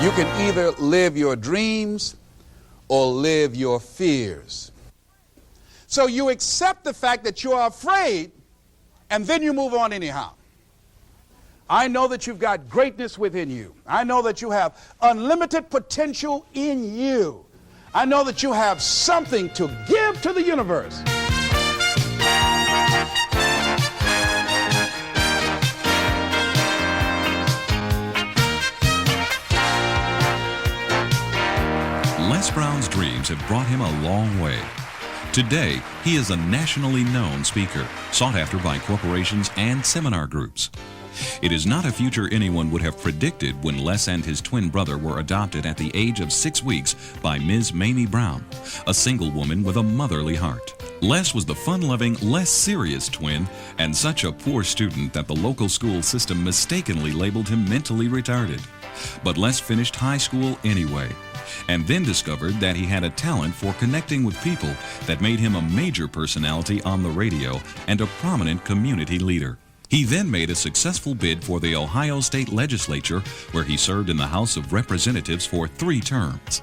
You can either live your dreams or live your fears. So you accept the fact that you are afraid, and then you move on anyhow. I know that you've got greatness within you. I know that you have unlimited potential in you. I know that you have something to give to the universe. Les Brown's dreams have brought him a long way. Today, he is a nationally known speaker, sought after by corporations and seminar groups. It is not a future anyone would have predicted when Les and his twin brother were adopted at the age of 6 weeks by Ms. Mamie Brown, a single woman with a motherly heart. Les was the fun-loving, less serious twin and such a poor student that the local school system mistakenly labeled him mentally retarded. But Les finished high school anyway, and then discovered that he had a talent for connecting with people that made him a major personality on the radio and a prominent community leader. He then made a successful bid for the Ohio State Legislature, where he served in the House of Representatives for 3 terms.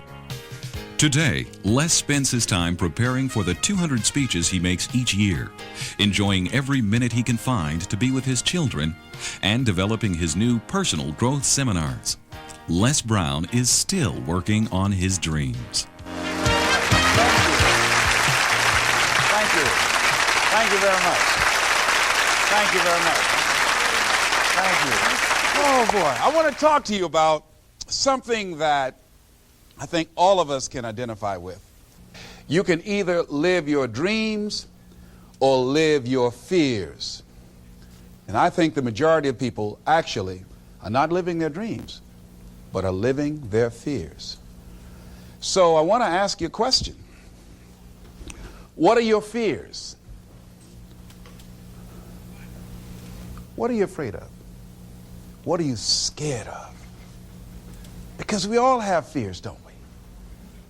Today, Les spends his time preparing for the 200 speeches he makes each year, enjoying every minute he can find to be with his children, and developing his new personal growth seminars. Les Brown is still working on his dreams. Thank you. Thank you very much. Thank you very much. Thank you. Oh boy, I want to talk to you about something that I think all of us can identify with. You can either live your dreams or live your fears. And I think the majority of people actually are not living their dreams, but are living their fears. So I want to ask you a question. What are your fears? What are you afraid of? What are you scared of? Because we all have fears, don't we?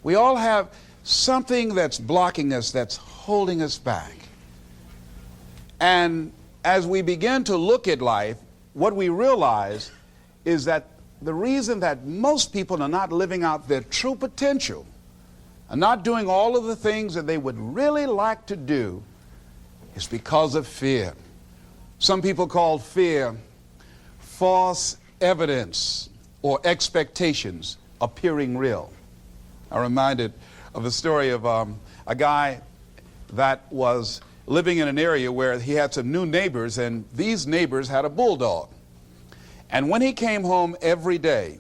We all have something that's blocking us, that's holding us back. And as we begin to look at life, what we realize is that the reason that most people are not living out their true potential, are not doing all of the things that they would really like to do, is because of fear. Some people call fear false evidence or expectations appearing real. I'm reminded of the story of a guy that was living in an area where he had some new neighbors, and these neighbors had a bulldog. And when he came home every day,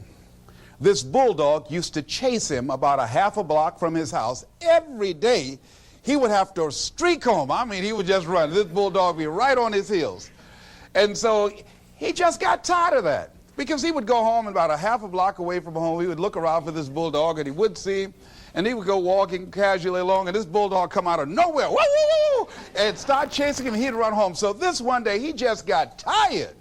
this bulldog used to chase him about a half a block from his house. Every day, he would have to streak home. I mean, he would just run. This bulldog would be right on his heels. And so he just got tired of that, because he would go home about a half a block away from home. He would look around for this bulldog, and he would see him, and he would go walking casually along, and this bulldog come out of nowhere, woo, woo, woo, and start chasing him. He'd run home. So this one day, he just got tired.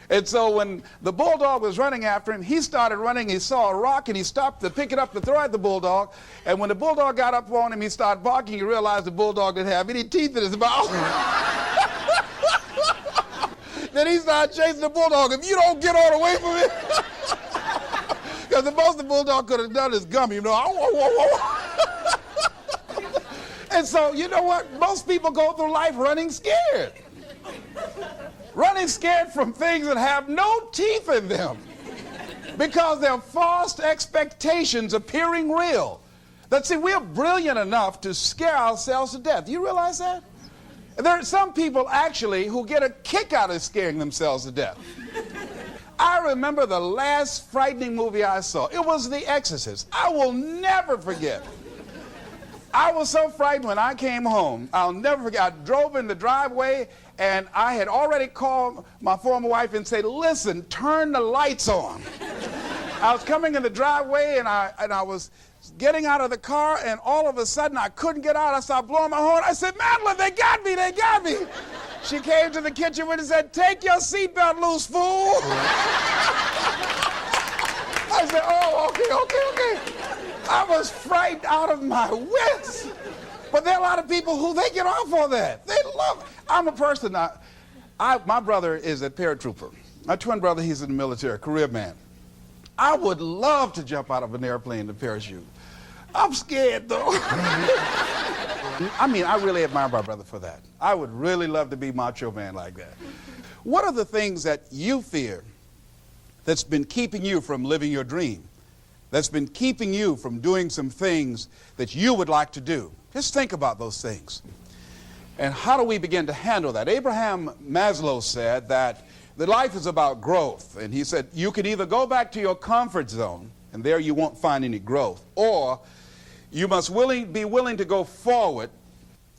And so when the bulldog was running after him, he started running. He saw a rock, and he stopped to pick it up to throw at the bulldog. And when the bulldog got up on him, he started barking. He realized the bulldog didn't have any teeth in his mouth. Then he started chasing the bulldog. If you don't get on away from it, because the most the bulldog could have done is gum, you know. And so, you know what? Most people go through life running scared. Running scared from things that have no teeth in them, because they're false expectations appearing real. That, see, we're brilliant enough to scare ourselves to death. Do you realize that? There are some people actually who get a kick out of scaring themselves to death. I remember the last frightening movie I saw. It was The Exorcist. I will never forget. I was so frightened when I came home. I'll never forget. I drove in the driveway, and I had already called my former wife and said, listen, turn the lights on. I was coming in the driveway, and I was getting out of the car, and all of a sudden I couldn't get out. I started blowing my horn. I said, Madeline, they got me, they got me. She came to the kitchen and said, take your seatbelt loose, fool. I said, oh, okay. I was frightened out of my wits. But there are a lot of people who they get off on that. They love it. I'm a person, my brother is a paratrooper. My twin brother, he's in the military, career man. I would love to jump out of an airplane in a parachute. I'm scared, though. I mean, I really admire my brother for that. I would really love to be macho man like that. What are the things that you fear that's been keeping you from living your dream? That's been keeping you from doing some things that you would like to do? Just think about those things. And how do we begin to handle that? Abraham Maslow said that life is about growth. And he said, you can either go back to your comfort zone, and there you won't find any growth, or you must be willing to go forward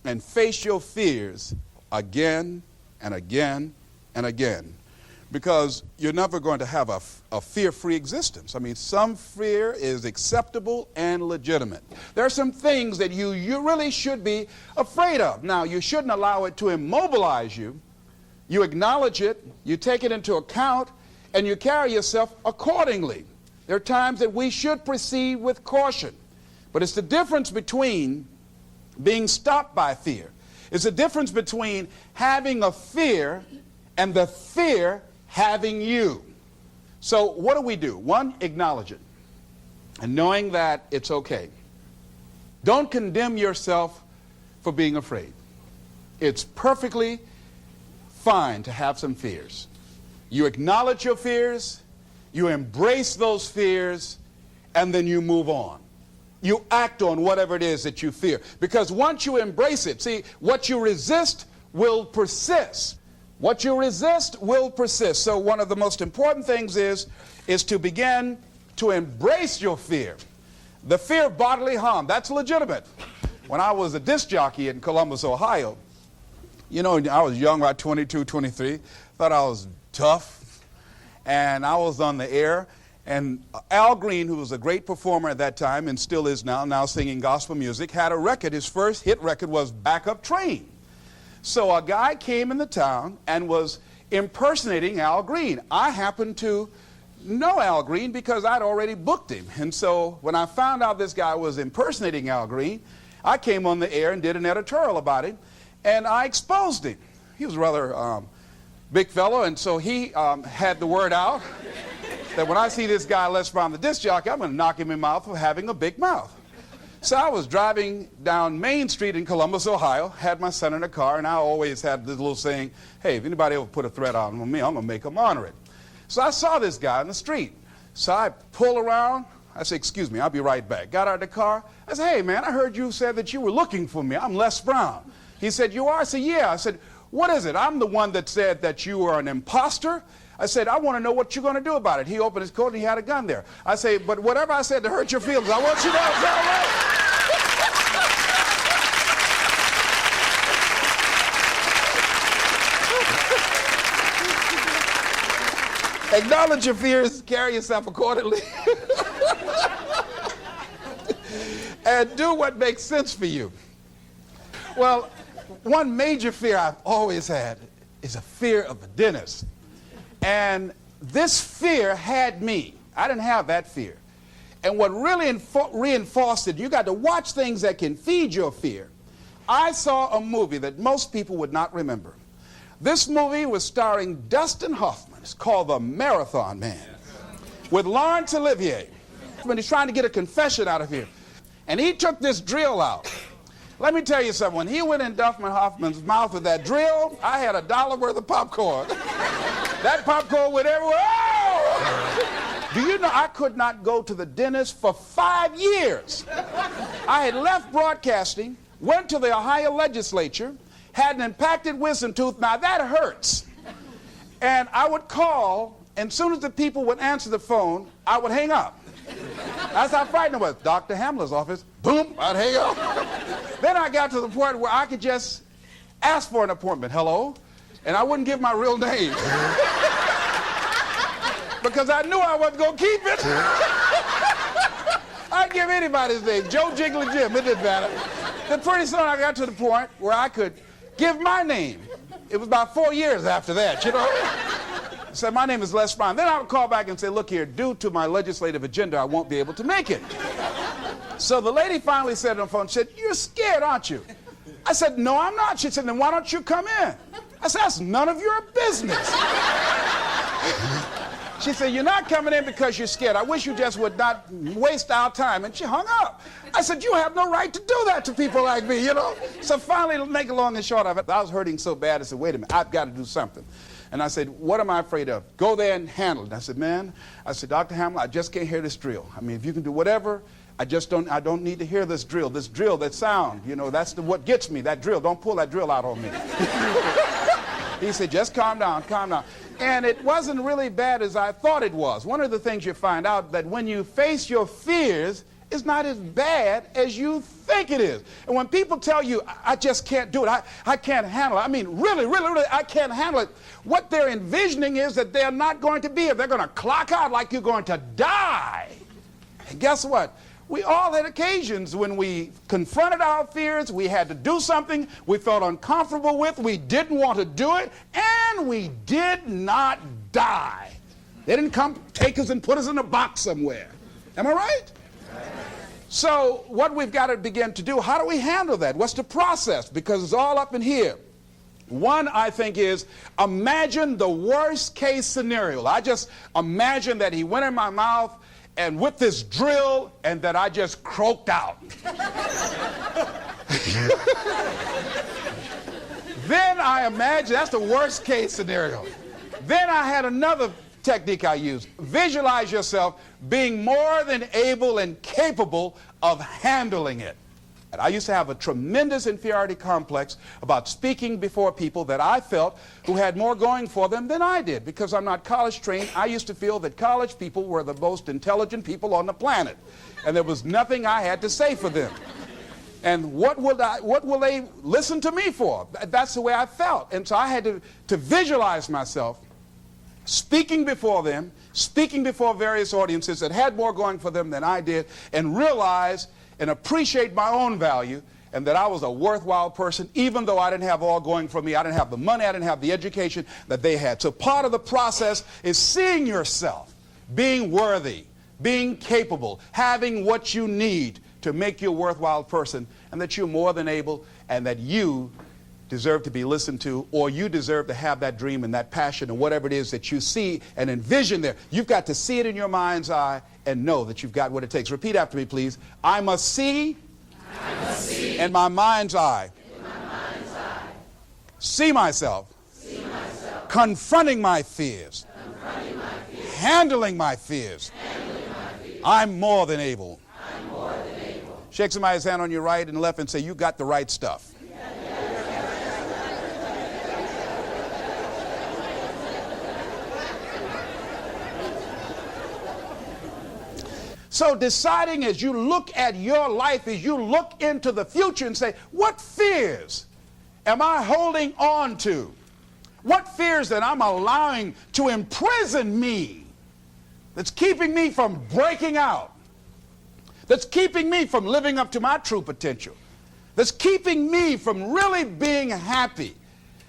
and face your fears again and again and again, because you're never going to have a fear-free existence. I mean, some fear is acceptable and legitimate. There are some things that you really should be afraid of. Now, you shouldn't allow it to immobilize you. You acknowledge it, you take it into account, and you carry yourself accordingly. There are times that we should proceed with caution. But it's the difference between being stopped by fear. It's the difference between having a fear and the fear having you. So what do? One, acknowledge it. And knowing that it's okay. Don't condemn yourself for being afraid. It's perfectly fine to have some fears. You acknowledge your fears, you embrace those fears, and then you move on. You act on whatever it is that you fear. Because once you embrace it, see, what you resist will persist. What you resist will persist. So one of the most important things is to begin to embrace your fear. The fear of bodily harm, that's legitimate. When I was a disc jockey in Columbus, Ohio, you know, I was young, about 22, 23, thought I was tough, and I was on the air, and Al Green, who was a great performer at that time and still is now singing gospel music, had a record. His first hit record was Back Up Train. So a guy came in the town and was impersonating Al Green. I happened to know Al Green because I'd already booked him. And so when I found out this guy was impersonating Al Green, I came on the air and did an editorial about him, and I exposed him. He was a rather big fellow, and so he had the word out that when I see this guy Les Brown, the disc jockey, I'm going to knock him in the mouth for having a big mouth. So I was driving down Main Street in Columbus, Ohio, had my son in the car, and I always had this little saying, hey, if anybody ever put a threat on me, I'm going to make them honor it. So I saw this guy in the street. So I pull around. I said, excuse me, I'll be right back. Got out of the car. I said, hey, man, I heard you said that you were looking for me. I'm Les Brown. He said, you are? I said, yeah. I said, what is it? I'm the one that said that you were an imposter. I said, I want to know what you're going to do about it. He opened his coat and he had a gun there. I say, but whatever I said to hurt your feelings, I want you to know it's all right. Acknowledge your fears, carry yourself accordingly, and do what makes sense for you. Well, one major fear I've always had is a fear of the dentist. And this fear had me. I didn't have that fear. And what really reinforced it, you got to watch things that can feed your fear. I saw a movie that most people would not remember. This movie was starring Dustin Hoffman. It's called The Marathon Man, with Laurence Olivier. When he's trying to get a confession out of here. And he took this drill out. Let me tell you something. When he went in Dustin Hoffman's mouth with that drill, I had $1 worth of popcorn. That popcorn went everywhere. Oh! Do you know I could not go to the dentist for 5 years? I had left broadcasting, went to the Ohio legislature, had an impacted wisdom tooth. Now that hurts. And I would call, and as soon as the people would answer the phone, I would hang up. That's how frightened I was. Dr. Hamler's office, boom, I'd hang up. Then I got to the point where I could just ask for an appointment. Hello? And I wouldn't give my real name. Because I knew I wasn't going to keep it. I'd give anybody's name. Joe Jiggly Jim, it didn't matter. Then pretty soon I got to the point where I could give my name. It was about 4 years after that, you know. I said, my name is Les Brown. Then I would call back and say, look here, due to my legislative agenda, I won't be able to make it. So the lady finally said on the phone, she said, you're scared, aren't you? I said, no, I'm not. She said, then why don't you come in? I said, that's none of your business. She said, you're not coming in because you're scared. I wish you just would not waste our time. And she hung up. I said, you have no right to do that to people like me, you know. So finally, make it long and short of it, I was hurting so bad, I said, wait a minute, I've got to do something. And I said, what am I afraid of? Go there and handle it. And I said, man, Dr. Hamill, I just can't hear this drill. I mean, if you can do whatever, I don't need to hear this drill, that sound, you know, that's what gets me, that drill. Don't pull that drill out on me. He said, just calm down, calm down. And it wasn't really bad as I thought it was. One of the things you find out that when you face your fears, it's not as bad as you think it is. And when people tell you, I just can't do it, I can't handle it, I mean, really, I can't handle it, what they're envisioning is that they're not going to be here. They're going to clock out like you're going to die. And guess what? We all had occasions when we confronted our fears, we had to do something we felt uncomfortable with, we didn't want to do it, and we did not die. They didn't come take us and put us in a box somewhere. Am I right? So what we've got to begin to do, how do we handle that? What's the process? Because it's all up in here. One, I think, is imagine the worst case scenario. I just imagine that he went in my mouth and with this drill, and that I just croaked out. Then I imagine, that's the worst case scenario. Then I had another technique I used. Visualize yourself being more than able and capable of handling it. And I used to have a tremendous inferiority complex about speaking before people that I felt who had more going for them than I did. Because I'm not college trained, I used to feel that college people were the most intelligent people on the planet. And there was nothing I had to say for them. And what will they listen to me for? That's the way I felt. And so I had to visualize myself speaking before them, speaking before various audiences that had more going for them than I did, and realize and appreciate my own value, and that I was a worthwhile person, even though I didn't have all going for me. I didn't have the money, I didn't have the education that they had. So part of the process is seeing yourself, being worthy, being capable, having what you need to make you a worthwhile person, and that you're more than able, and that you deserve to be listened to, or you deserve to have that dream and that passion and whatever it is that you see and envision there. You've got to see it in your mind's eye and know that you've got what it takes. Repeat after me, please. I must see in my mind's eye. See myself. Confronting my fears. Handling my fears. I'm more than able. Shake somebody's hand on your right and left and say, you got the right stuff. So deciding as you look at your life, as you look into the future and say, what fears am I holding on to? What fears that I'm allowing to imprison me, that's keeping me from breaking out, that's keeping me from living up to my true potential, that's keeping me from really being happy,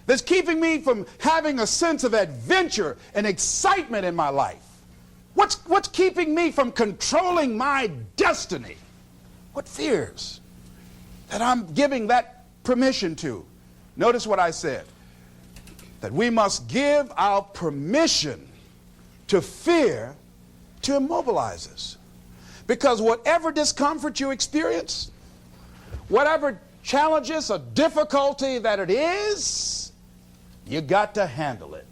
that's keeping me from having a sense of adventure and excitement in my life? What's keeping me from controlling my destiny? What fears that I'm giving that permission to? Notice what I said, that we must give our permission to fear to immobilize us. Because whatever discomfort you experience, whatever challenges or difficulty that it is, you got to handle it.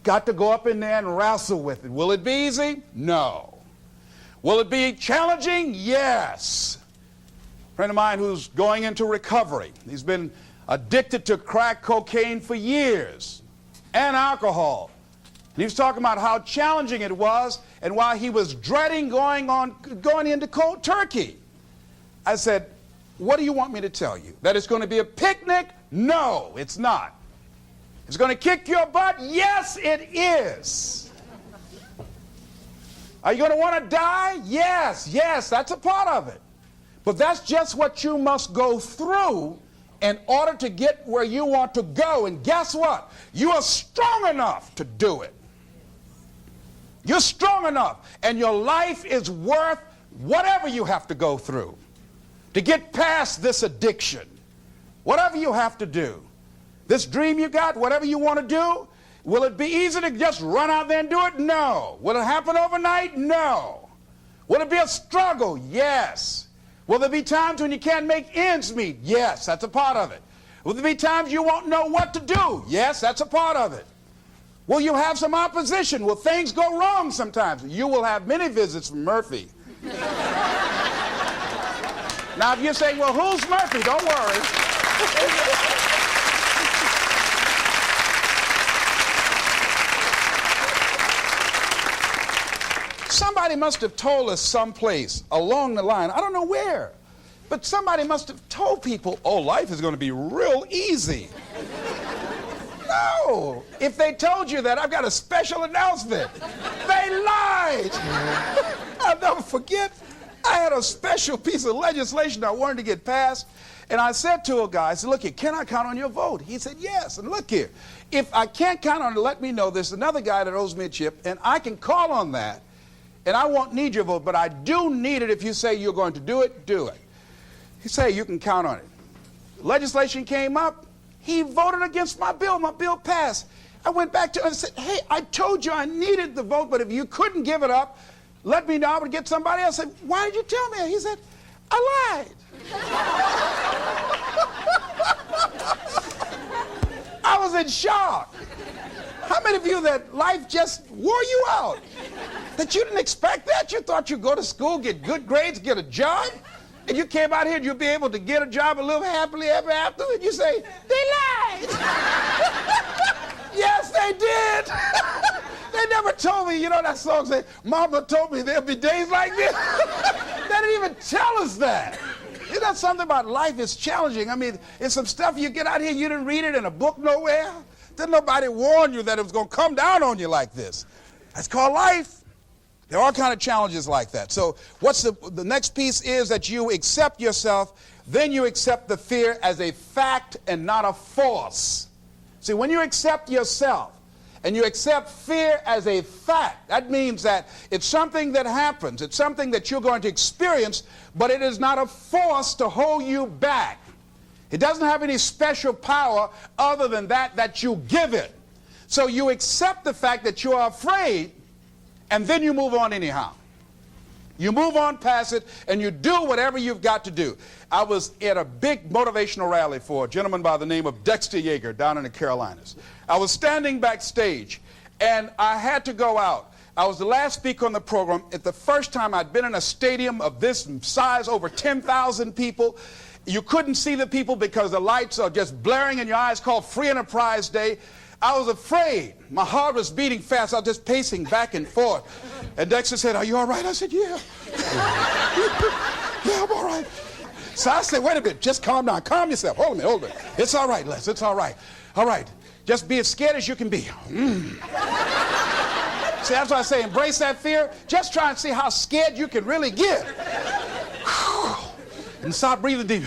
Got to go up in there and wrestle with it. Will it be easy? No. Will it be challenging? Yes. A friend of mine who's going into recovery. He's been addicted to crack cocaine for years and alcohol. And he was talking about how challenging it was and why he was dreading going into cold turkey. I said, what do you want me to tell you? That it's going to be a picnic? No, it's not. It's going to kick your butt? Yes, it is. Are you going to want to die? Yes, that's a part of it. But that's just what you must go through in order to get where you want to go. And guess what? You are strong enough to do it. You're strong enough, and your life is worth whatever you have to go through to get past this addiction. Whatever you have to do. This dream you got, whatever you want to do, Will it be easy to just run out there and do it? No. Will it happen overnight? No. Will it be a struggle? Yes. Will there be times when you can't make ends meet? Yes, that's a part of it. Will there be times you won't know what to do? Yes, that's a part of it. Will you have some opposition? Will things go wrong sometimes? You will have many visits from Murphy. Now, if you say, well, who's Murphy? Don't worry. Somebody must have told us someplace along the line, I don't know where, but somebody must have told people, oh, life is going to be real easy. No. If they told you that, I've got a special announcement. They lied. I'll never forget, I had a special piece of legislation I wanted to get passed, and I said to a guy, I said, look here, can I count on your vote? He said, yes. And look here, if I can't count on it, let me know. There's another guy that owes me a chip, and I can call on that, and I won't need your vote, but I do need it. If you say you're going to do it, do it. He said, you can count on it. Legislation came up. He voted against my bill. My bill passed. I went back to him and said, hey, I told you I needed the vote, but if you couldn't give it up, let me know. I would get somebody else. I said, why did you tell me? He said, I lied. I was in shock. How many of you that life just wore you out? That you didn't expect that? You thought you'd go to school, get good grades, get a job, and you came out here and you'd be able to get a job and live happily ever after, and you say, they lied. Yes, they did. They never told me, you know that song says, Mama told me there'll be days like this. They didn't even tell us that. Isn't that something about life is challenging? I mean, it's some stuff you get out here, you didn't read it in a book nowhere. Didn't nobody warn you that it was going to come down on you like this. That's called life. There are all kinds of challenges like that. So what's the next piece is that you accept yourself, then you accept the fear as a fact and not a force. See, when you accept yourself and you accept fear as a fact, that means that it's something that happens. It's something that you're going to experience, but it is not a force to hold you back. It doesn't have any special power other than that you give it. So you accept the fact that you are afraid, and then you move on anyhow. You move on past it, and you do whatever you've got to do. I was at a big motivational rally for a gentleman by the name of Dexter Yeager down in the Carolinas. I was standing backstage, and I had to go out. I was the last speaker on the program. At the first time I'd been in a stadium of this size, over 10,000 people. You couldn't see the people because the lights are just blaring in your eyes, called Free Enterprise Day. I was afraid. My heart was beating fast. I was just pacing back and forth. And Dexter said, are you all right? I said, yeah. Yeah, I'm all right. So I said, wait a minute, just calm down. Calm yourself. Hold a minute, hold a minute. It's all right, Les. It's all right. All right. Just be as scared as you can be. See, that's why I say embrace that fear. Just try and see how scared you can really get. And start breathing deep.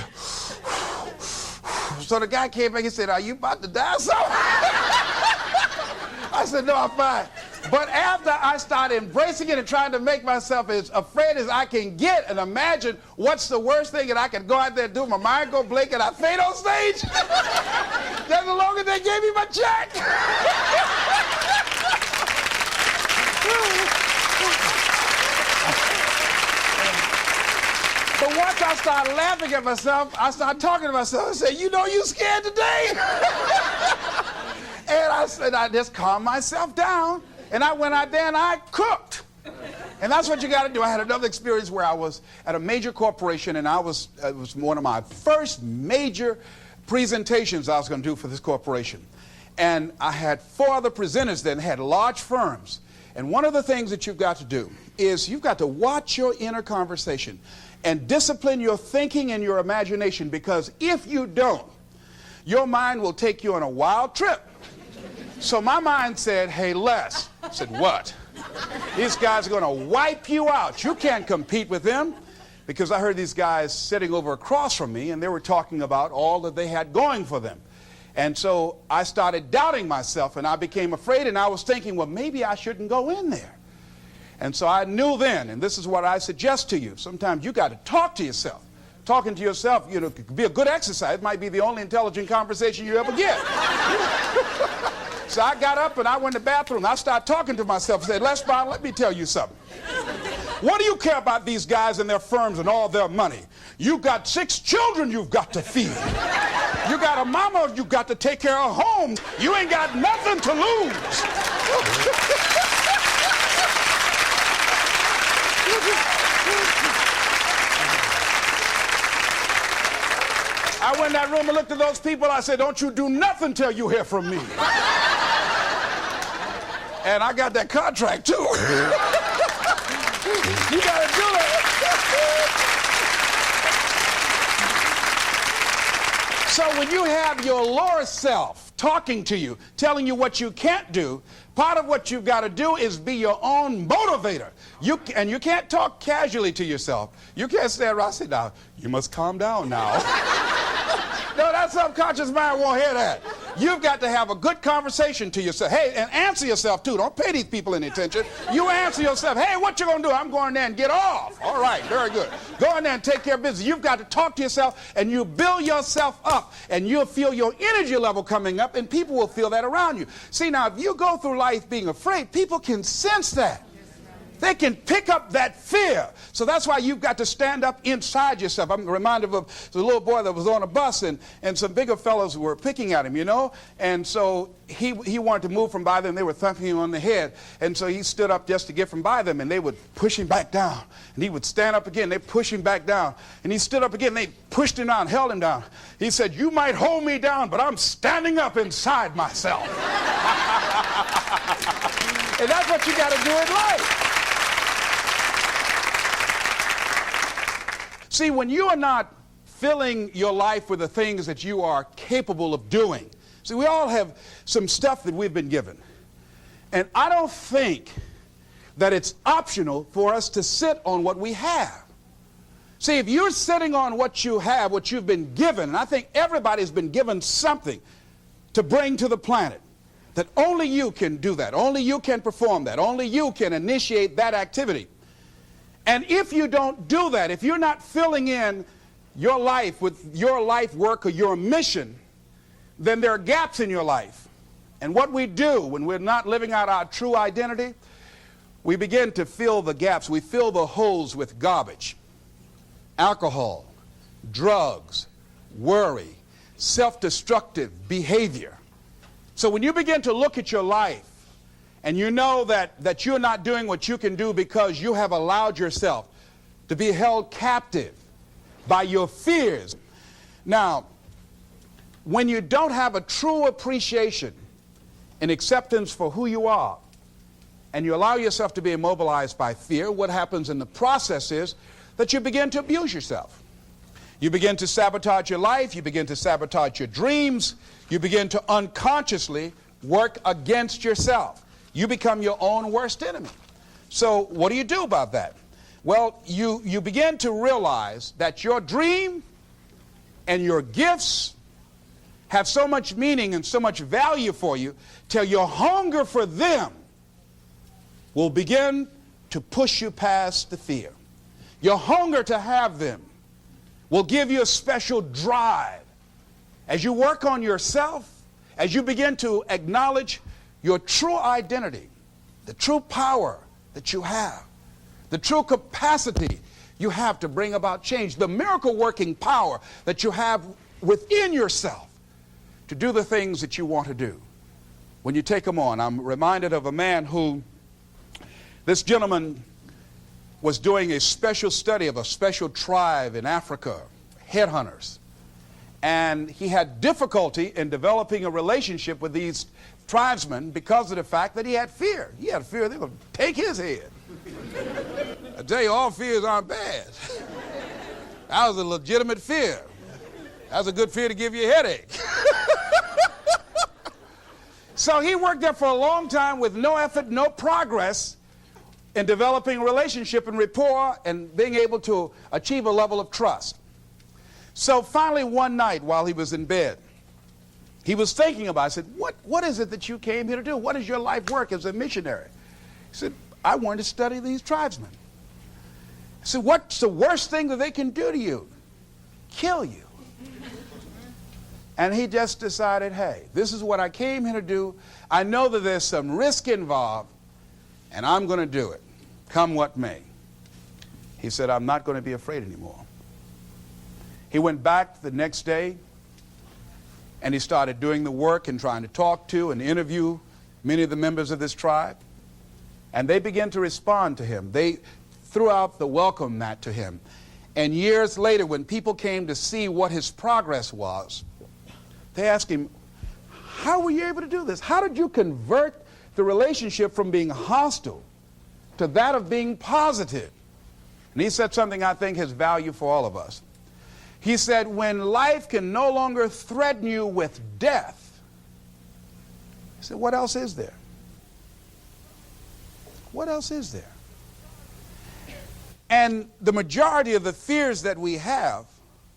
So the guy came back and said, are you about to die or something? I said, no, I'm fine. But after I started embracing it and trying to make myself as afraid as I can get and imagine what's the worst thing that I could go out there and do, my mind go blank and I faint on stage, that's the longer they gave me my check. But once I started laughing at myself, I started talking to myself and said, you know you scared today? And I said, I just calmed myself down. And I went out there and I cooked. And that's what you got to do. I had another experience where I was at a major corporation, and it was one of my first major presentations I was going to do for this corporation. And I had 4 other presenters that had large firms. And one of the things that you've got to do is you've got to watch your inner conversation and discipline your thinking and your imagination, because if you don't, your mind will take you on a wild trip. So my mind said, hey, Les. I said, what? These guys are going to wipe you out. You can't compete with them. Because I heard these guys sitting over across from me, and they were talking about all that they had going for them. And so I started doubting myself, and I became afraid, and I was thinking, well, maybe I shouldn't go in there. And so I knew then, and this is what I suggest to you, sometimes you got to talk to yourself. Talking to yourself, could be a good exercise. It might be the only intelligent conversation you ever get. So I got up and I went to the bathroom. I started talking to myself and said, Les Brown, let me tell you something. What do you care about these guys and their firms and all their money? You got 6 children you've got to feed. You got a mama you've got to take care of home. You ain't got nothing to lose. I went in that room and looked at those people. I said, don't you do nothing till you hear from me. And I got that contract too. You got to do it. So when you have your lower self talking to you, telling you what you can't do, part of what you've got to do is be your own motivator. And you can't talk casually to yourself. You can't stand around and say, now, you must calm down now. No, that subconscious mind won't hear that. You've got to have a good conversation to yourself. Hey, and answer yourself, too. Don't pay these people any attention. You answer yourself, hey, what you going to do? I'm going there and get off. All right, very good. Go in there and take care of business. You've got to talk to yourself, and you build yourself up, and you'll feel your energy level coming up, and people will feel that around you. See, now, if you go through life being afraid, people can sense that. They can pick up that fear. So that's why you've got to stand up inside yourself. I'm reminded of the little boy that was on a bus, and some bigger fellows were picking at him, you know. And so he wanted to move from by them. They were thumping him on the head. And so he stood up just to get from by them, and they would push him back down. And he would stand up again. They push him back down. And he stood up again. They pushed him down, held him down. He said, you might hold me down, but I'm standing up inside myself. And that's what you got to do in life. See, when you are not filling your life with the things that you are capable of doing, see, we all have some stuff that we've been given. And I don't think that it's optional for us to sit on what we have. See, if you're sitting on what you have, what you've been given, and I think everybody's been given something to bring to the planet, that only you can do that, only you can perform that, only you can initiate that activity. And if you don't do that, if you're not filling in your life with your life work or your mission, then there are gaps in your life. And what we do when we're not living out our true identity, we begin to fill the gaps. We fill the holes with garbage, alcohol, drugs, worry, self-destructive behavior. So when you begin to look at your life, and you know that you're not doing what you can do because you have allowed yourself to be held captive by your fears. Now, when you don't have a true appreciation and acceptance for who you are, and you allow yourself to be immobilized by fear, what happens in the process is that you begin to abuse yourself. You begin to sabotage your life. You begin to sabotage your dreams. You begin to unconsciously work against yourself. You become your own worst enemy. So what do you do about that? Well, you begin to realize that your dream and your gifts have so much meaning and so much value for you till your hunger for them will begin to push you past the fear. Your hunger to have them will give you a special drive. As you work on yourself, as you begin to acknowledge your true identity, the true power that you have, the true capacity you have to bring about change, the miracle-working power that you have within yourself to do the things that you want to do. When you take them on, I'm reminded of a man who, this gentleman was doing a special study of a special tribe in Africa, headhunters. And he had difficulty in developing a relationship with these tribesmen because of the fact that he had fear. He had fear they were going to take his head. I tell you, all fears aren't bad. That was a legitimate fear. That was a good fear to give you a headache. So he worked there for a long time with no effort, no progress in developing a relationship and rapport and being able to achieve a level of trust. So finally one night while he was in bed, he was thinking about it. I said, what is it that you came here to do? What is your life work as a missionary? He said, I wanted to study these tribesmen. I said, what's the worst thing that they can do to you? Kill you. And he just decided, hey, this is what I came here to do. I know that there's some risk involved, and I'm going to do it, come what may. He said, I'm not going to be afraid anymore. He went back the next day, and he started doing the work and trying to talk to and interview many of the members of this tribe. And they began to respond to him. They threw out the welcome mat to him. And years later, when people came to see what his progress was, they asked him, how were you able to do this? How did you convert the relationship from being hostile to that of being positive? And he said something I think has value for all of us. He said, when life can no longer threaten you with death, he said, what else is there? What else is there? And the majority of the fears that we have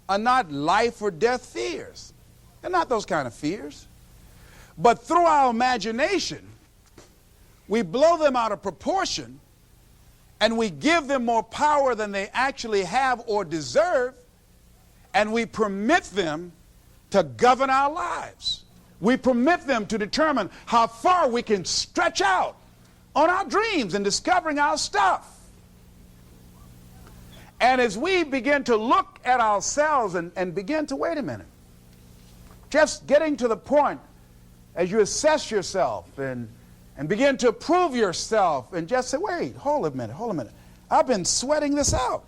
are not life or death fears. They're not those kind of fears. But through our imagination, we blow them out of proportion and we give them more power than they actually have or deserve, and we permit them to govern our lives. We permit them to determine how far we can stretch out on our dreams and discovering our stuff. And as we begin to look at ourselves and begin to, wait a minute, just getting to the point as you assess yourself and begin to prove yourself and just say, wait, hold a minute. I've been sweating this out.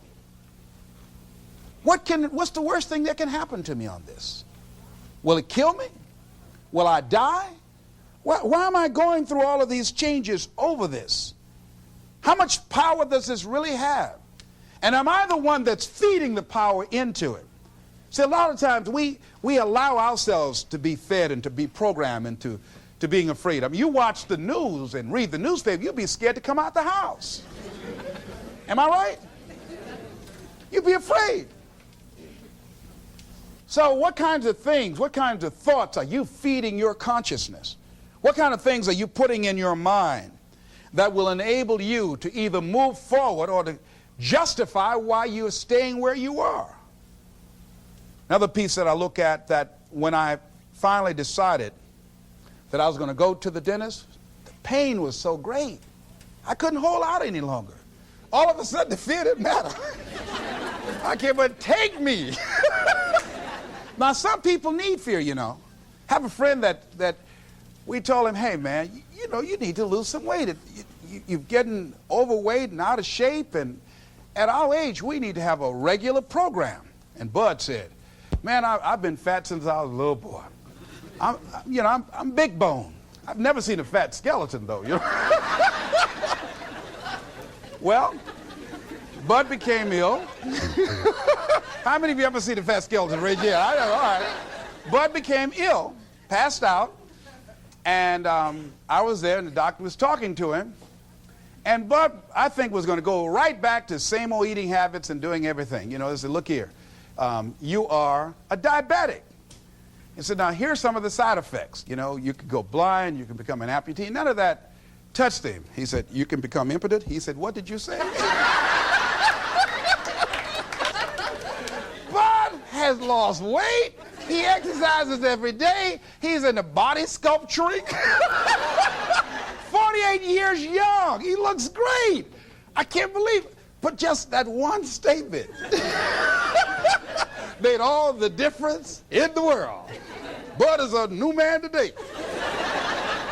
What's the worst thing that can happen to me on this? Will it kill me? Will I die? Why am I going through all of these changes over this? How much power does this really have? And am I the one that's feeding the power into it? See, a lot of times we allow ourselves to be fed and to be programmed into being afraid. I mean, you watch the news and read the newspaper, you'll be scared to come out the house. Am I right? You'll be afraid. So what kinds of things, what kinds of thoughts are you feeding your consciousness? What kind of things are you putting in your mind that will enable you to either move forward or to justify why you're staying where you are? Another piece that I look at, that when I finally decided that I was going to go to the dentist, the pain was so great. I couldn't hold out any longer. All of a sudden, the fear didn't matter. I can't but take me. Now, some people need fear, you know. I have a friend that we told him, hey, man, you need to lose some weight. You're getting overweight and out of shape, and at our age, we need to have a regular program. And Bud said, man, I've been fat since I was a little boy. I'm big bone. I've never seen a fat skeleton, though, you know. Well, Bud became ill. How many of you ever seen a fat skeleton? Raise your hand. I know, all right. Bud became ill, passed out, and I was there, and the doctor was talking to him. And Bud, I think, was going to go right back to same old eating habits and doing everything. You know, he said, look here, you are a diabetic. He said, now, here's some of the side effects. You know, you could go blind, you can become an amputee. None of that touched him. He said, you can become impotent. He said, what did you say? Bud has lost weight. He exercises every day. He's into body sculpturing. 48 years young. He looks great. I can't believe it. But just that one statement made all the difference in the world. Bud is a new man today.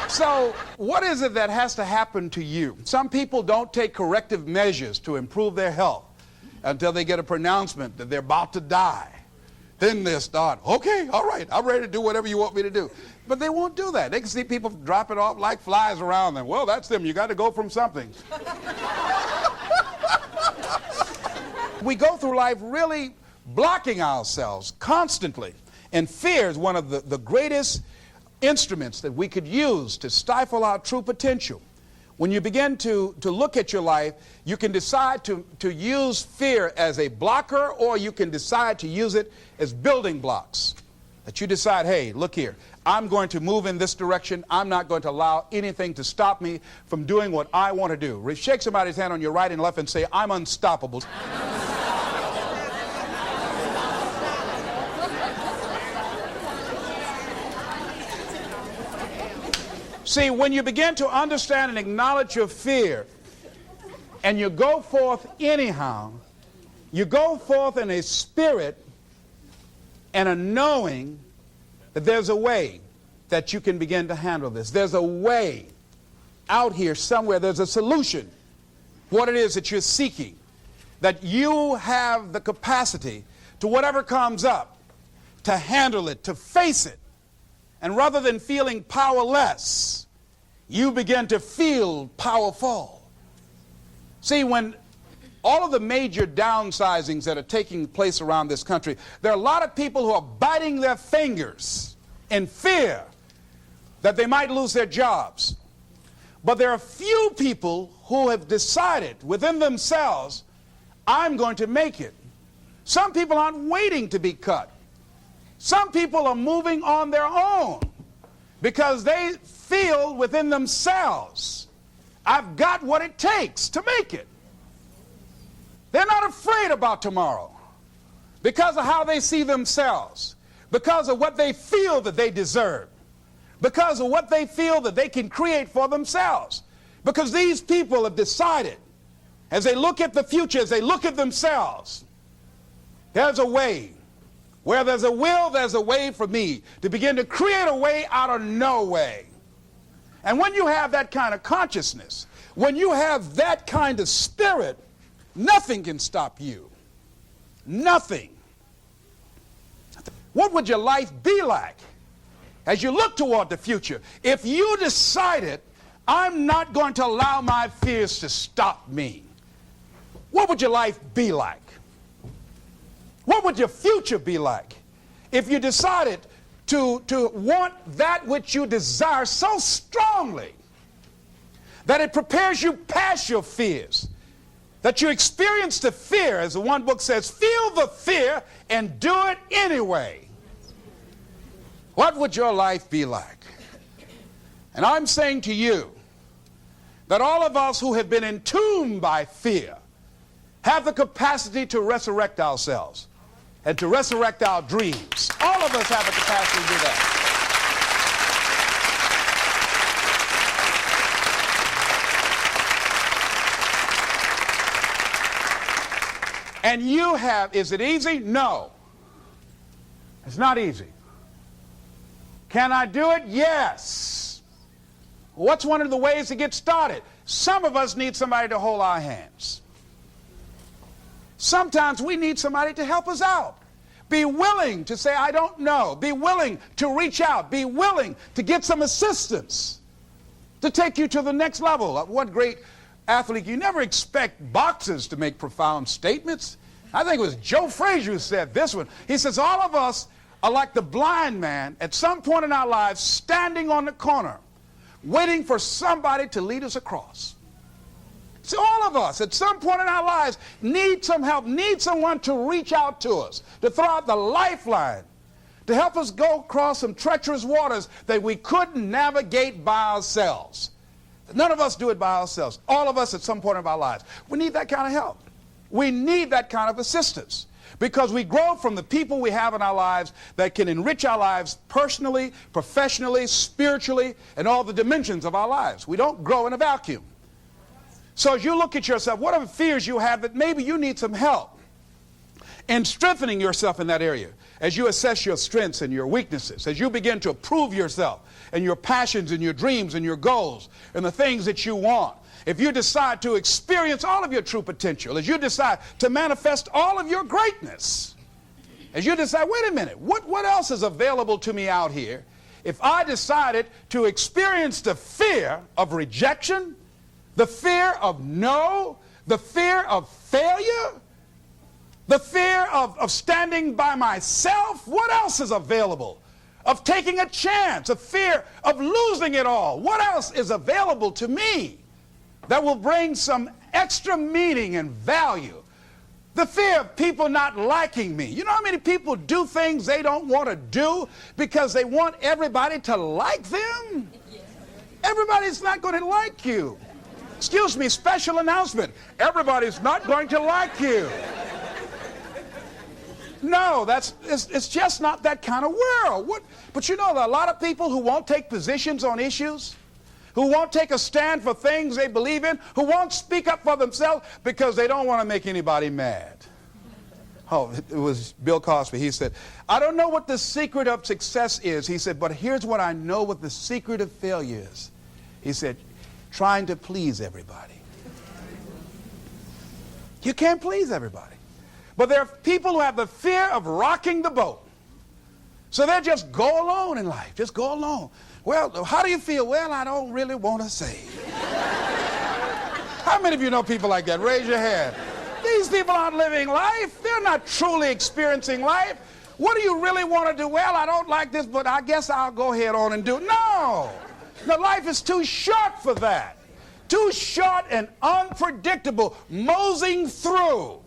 So what is it that has to happen to you? Some people don't take corrective measures to improve their health until they get a pronouncement that they're about to die. Then they'll start, okay, all right, I'm ready to do whatever you want me to do. But they won't do that. They can see people drop it off like flies around them. Well, that's them. You got to go from something. We go through life really blocking ourselves constantly. And fear is one of the greatest instruments that we could use to stifle our true potential. When you begin to look at your life, you can decide to use fear as a blocker, or you can decide to use it as building blocks. That you decide, hey, look here, I'm going to move in this direction. I'm not going to allow anything to stop me from doing what I want to do. Shake somebody's hand on your right and left and say, I'm unstoppable. See, when you begin to understand and acknowledge your fear, and you go forth anyhow, you go forth in a spirit and a knowing that there's a way that you can begin to handle this. There's a way out here somewhere. There's a solution. What it is that you're seeking. That you have the capacity to whatever comes up, to handle it, to face it. And rather than feeling powerless, you begin to feel powerful. See, when all of the major downsizings that are taking place around this country, there are a lot of people who are biting their fingers in fear that they might lose their jobs. But there are few people who have decided within themselves, I'm going to make it. Some people aren't waiting to be cut. Some people are moving on their own because they feel within themselves, I've got what it takes to make it. They're not afraid about tomorrow because of how they see themselves, because of what they feel that they deserve, because of what they feel that they can create for themselves. Because these people have decided, as they look at the future, as they look at themselves, there's a way. Where there's a will, there's a way for me to begin to create a way out of no way. And when you have that kind of consciousness, when you have that kind of spirit, nothing can stop you. Nothing. What would your life be like as you look toward the future if you decided, I'm not going to allow my fears to stop me? What would your life be like? What would your future be like if you decided to want that which you desire so strongly that it prepares you past your fears, that you experience the fear, as the one book says, feel the fear and do it anyway? What would your life be like? And I'm saying to you that all of us who have been entombed by fear have the capacity to resurrect ourselves and to resurrect our dreams. All of us have the capacity to do that. And you have, is it easy? No. It's not easy. Can I do it? Yes. What's one of the ways to get started? Some of us need somebody to hold our hands. Sometimes we need somebody to help us out. Be willing to say, I don't know. Be willing to reach out. Be willing to get some assistance to take you to the next level. One great athlete, you never expect boxers to make profound statements. I think it was Joe Frazier who said this one. He says, all of us are like the blind man at some point in our lives standing on the corner waiting for somebody to lead us across. See, all of us at some point in our lives need some help, need someone to reach out to us, to throw out the lifeline, to help us go across some treacherous waters that we couldn't navigate by ourselves. None of us do it by ourselves. All of us at some point of our lives. We need that kind of help. We need that kind of assistance because we grow from the people we have in our lives that can enrich our lives personally, professionally, spiritually, and all the dimensions of our lives. We don't grow in a vacuum. So as you look at yourself, what are the fears you have that maybe you need some help in strengthening yourself in that area? As you assess your strengths and your weaknesses, as you begin to approve yourself and your passions and your dreams and your goals and the things that you want, if you decide to experience all of your true potential, as you decide to manifest all of your greatness, as you decide, wait a minute, what else is available to me out here if I decided to experience the fear of rejection, the fear of no, the fear of failure, the fear of standing by myself? What else is available? Of taking a chance, a fear of losing it all. What else is available to me that will bring some extra meaning and value? The fear of people not liking me. You know how many people do things they don't want to do because they want everybody to like them? Everybody's not going to like you. Excuse me, special announcement. Everybody's not going to like you. No, it's just not that kind of world. But you know, there are a lot of people who won't take positions on issues, who won't take a stand for things they believe in, who won't speak up for themselves because they don't want to make anybody mad. Oh, it was Bill Cosby. He said, I don't know what the secret of success is. He said, but here's what I know what the secret of failure is. He said, trying to please everybody. You can't please everybody. But there are people who have the fear of rocking the boat. So they just go alone in life. Just go alone. Well, how do you feel? Well, I don't really want to say. How many of you know people like that? Raise your hand. These people aren't living life. They're not truly experiencing life. What do you really want to do? Well, I don't like this, but I guess I'll go ahead on and do it. No! No, life is too short for that. Too short and unpredictable, moseying through.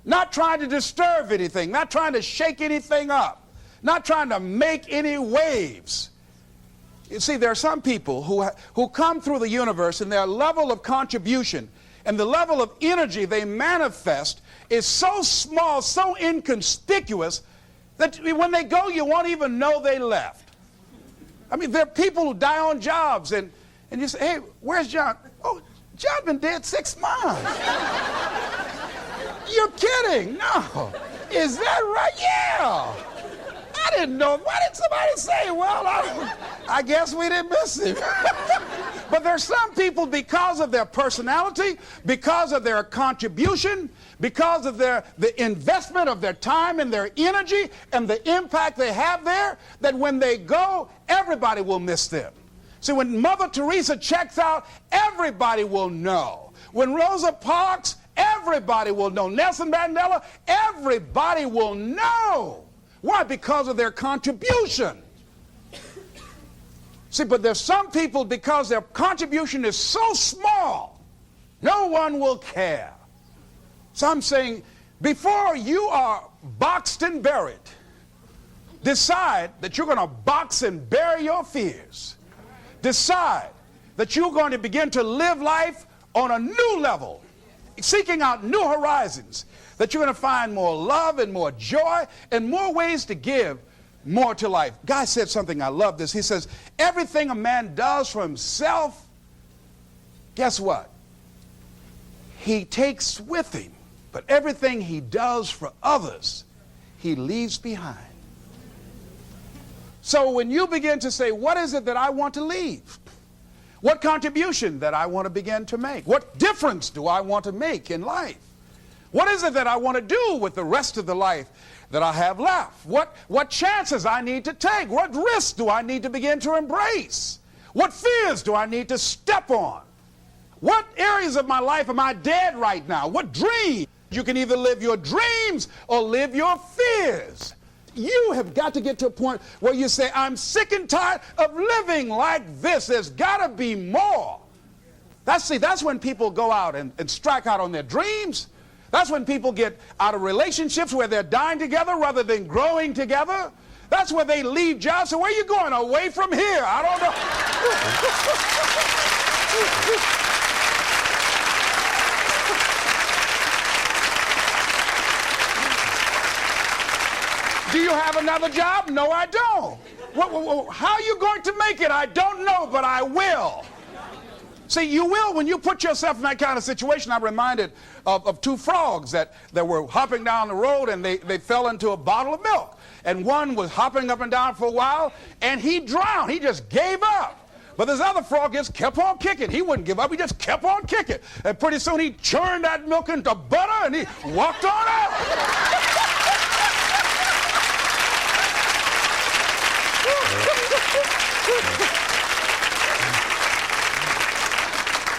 Not trying to disturb anything, not trying to shake anything up, not trying to make any waves. You see, there are some people who come through the universe and their level of contribution and the level of energy they manifest is so small, so inconspicuous, that when they go, you won't even know they left. I mean, there are people who die on jobs, and you say, hey, where's John? Oh, John's been dead 6 months. You're kidding. No. Is that right? Yeah. I didn't know. Why did somebody say, well, I guess we didn't miss him. But there's some people, because of their personality, because of their contribution, because of the investment of their time and their energy and the impact they have there, that when they go, everybody will miss them. See, when Mother Teresa checks out, everybody will know. When Rosa Parks, everybody will know. Nelson Mandela, everybody will know. Why? Because of their contribution. See, but there's some people, because their contribution is so small, no one will care. So I'm saying, before you are boxed and buried, decide that you're going to box and bury your fears. Decide that you're going to begin to live life on a new level, seeking out new horizons, that you're going to find more love and more joy and more ways to give more to life. Guy said something, I love this. He says, everything a man does for himself, guess what? He takes with him. But everything he does for others, he leaves behind. So when you begin to say, what is it that I want to leave? What contribution that I want to begin to make? What difference do I want to make in life? What is it that I want to do with the rest of the life that I have left? What chances I need to take? What risks do I need to begin to embrace? What fears do I need to step on? What areas of my life am I dead right now? What dreams? You can either live your dreams or live your fears. You have got to get to a point where you say, I'm sick and tired of living like this. There's got to be more. That's when people go out and strike out on their dreams. That's when people get out of relationships where they're dying together rather than growing together. That's where they leave jobs. So where are you going? Away from here? I don't know. Do you have another job? No, I don't. How are you going to make it? I don't know, but I will. See, you will when you put yourself in that kind of situation. I'm reminded of two frogs that were hopping down the road, and they fell into a bottle of milk. And one was hopping up and down for a while, and he drowned. He just gave up. But this other frog just kept on kicking. He wouldn't give up. He just kept on kicking. And pretty soon he churned that milk into butter, and he walked on out.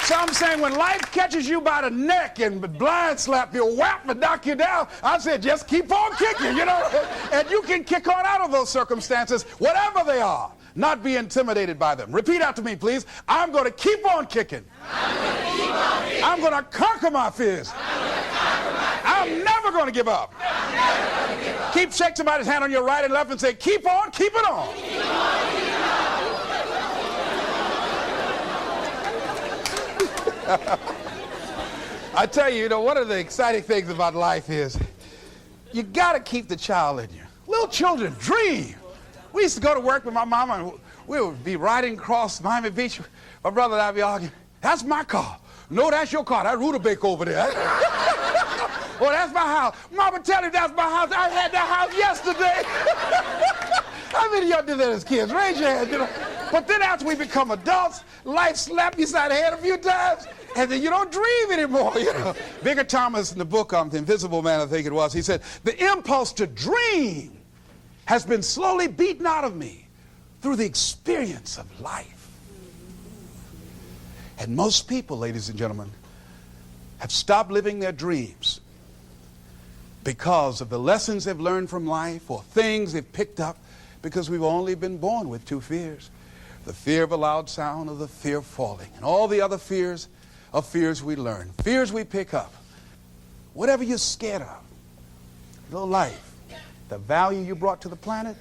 So I'm saying, when life catches you by the neck and blind slap you, whap and knock you down, I said, just keep on kicking, you know. And you can kick on out of those circumstances, whatever they are, not be intimidated by them. Repeat after me, please. I'm going to keep on kicking. I'm going to conquer my fears. I'm never going to give up. Keep shake somebody's hand on your right and left and say, keep on, keep it on. Keep on, keep it on. I tell you, one of the exciting things about life is you got to keep the child in you. Little children dream. We used to go to work with my mama, and we would be riding across Miami Beach. My brother and I would be arguing. That's my car. No, that's your car. That Rutabaga over there. Oh, that's my house. Mama, tell him that's my house. I had that house yesterday. How many of y'all did that as kids? Raise your hand, you know. But then after we become adults, life slapped you side the head a few times, and then you don't dream anymore, you know. Bigger Thomas in the book The Invisible Man, I think it was, he said, the impulse to dream has been slowly beaten out of me through the experience of life. And most people, ladies and gentlemen, have stopped living their dreams because of the lessons they've learned from life or things they've picked up, because we've only been born with two fears: the fear of a loud sound or the fear of falling, and all the other fears are fears we learn, fears we pick up. Whatever you're scared of, your life, the value you brought to the planet,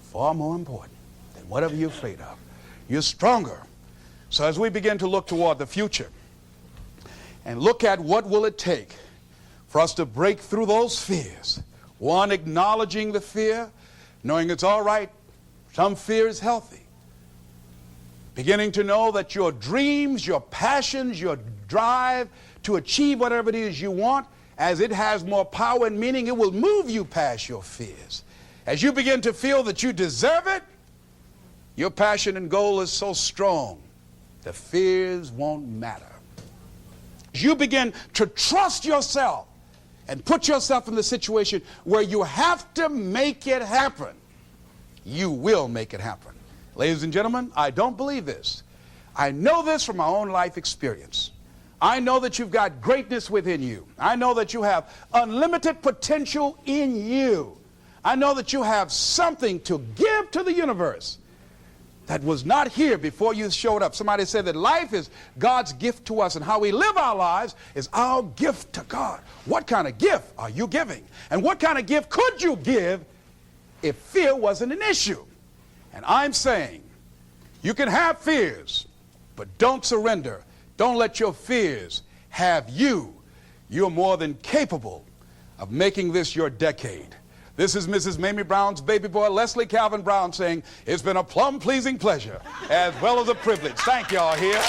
far more important than whatever you're afraid of. You're stronger. So as we begin to look toward the future and look at what will it take for us to break through those fears, one, acknowledging the fear, knowing it's all right, some fear is healthy. Beginning to know that your dreams, your passions, your drive to achieve whatever it is you want, as it has more power and meaning, it will move you past your fears. As you begin to feel that you deserve it, your passion and goal is so strong, the fears won't matter. As you begin to trust yourself and put yourself in the situation where you have to make it happen, you will make it happen. Ladies and gentlemen, I don't believe this. I know this from my own life experience. I know that you've got greatness within you. I know that you have unlimited potential in you. I know that you have something to give to the universe that was not here before you showed up. Somebody said that life is God's gift to us, and how we live our lives is our gift to God. What kind of gift are you giving? And what kind of gift could you give if fear wasn't an issue? And I'm saying you can have fears, but don't surrender. Don't let your fears have you. You're more than capable of making this your decade. This is Mrs. Mamie Brown's baby boy, Leslie Calvin Brown, saying, it's been a plumb pleasing pleasure as well as a privilege. Thank y'all here.